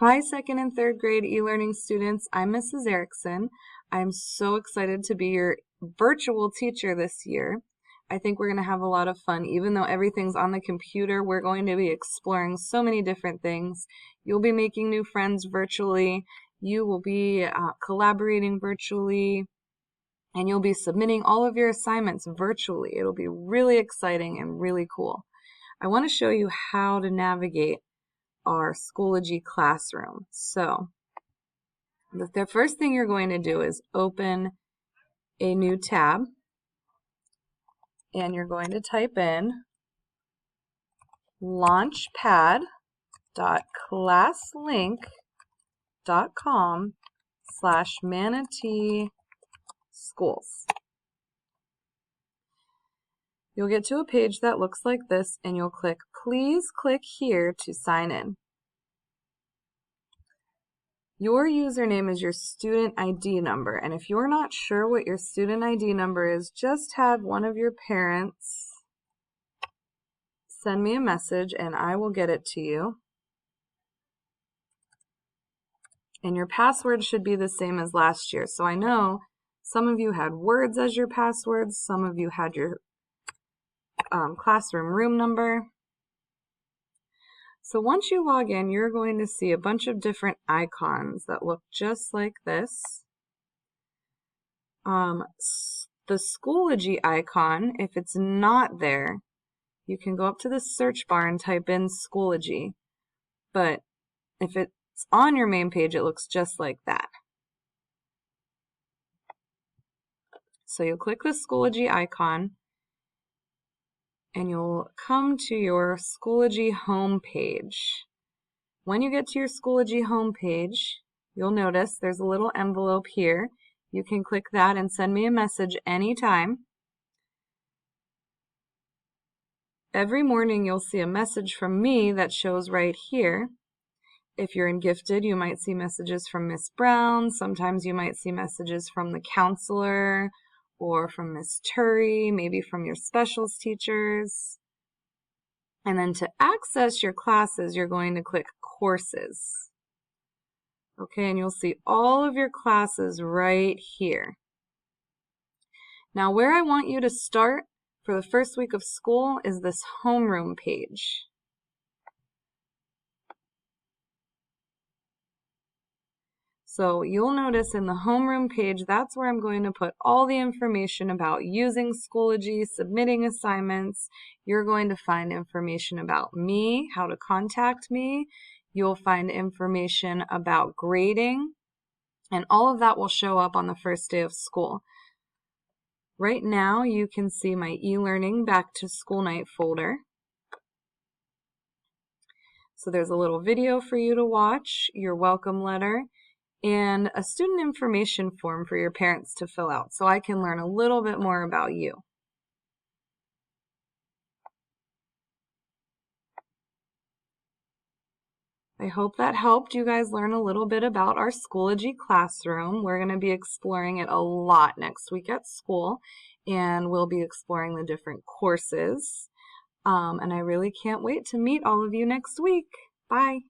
Hi, second and third grade e-learning students. I'm Mrs. Erickson. I'm so excited to be your virtual teacher this year. I think we're going to have a lot of fun. Even though everything's on the computer, we're going to be exploring so many different things. You'll be making new friends virtually. You will be collaborating virtually. And you'll be submitting all of your assignments virtually. It'll be really exciting and really cool. I want to show you how to navigate our Schoology classroom. So the first thing you're going to do is open a new tab, and you're going to type in launchpad.classlink.com/manatee schools. You'll get to a page that looks like this, and you'll click, please click here to sign in. Your username is your student ID number, and if you're not sure what your student ID number is, just have one of your parents send me a message and I will get it to you. And your password should be the same as last year. So I know some of you had words as your passwords, some of you had your classroom room number. So once you log in, you're going to see a bunch of different icons that look just like this. The Schoology icon, if it's not there, you can go up to the search bar and type in Schoology. But if it's on your main page, it looks just like that. So you'll click the Schoology icon, and you'll come to your Schoology home page. When you get to your Schoology home page, you'll notice there's a little envelope here. You can click that and send me a message anytime. Every morning you'll see a message from me that shows right here. If you're in Gifted, you might see messages from Miss Brown. Sometimes you might see messages from the counselor, or from Miss Turry, maybe from your specials teachers. And then to access your classes, you're going to click Courses. Okay, and you'll see all of your classes right here. Now, where I want you to start for the first week of school is this homeroom page. So you'll notice in the homeroom page, that's where I'm going to put all the information about using Schoology, submitting assignments. You're going to find information about me, how to contact me. You'll find information about grading, and all of that will show up on the first day of school. Right now, you can see my e-learning back to school night folder. So there's a little video for you to watch, your welcome letter, and a student information form for your parents to fill out so I can learn a little bit more about you. I hope that helped you guys learn a little bit about our Schoology classroom. We're going to be exploring it a lot next week at school, and we'll be exploring the different courses. And I really can't wait to meet all of you next week. Bye.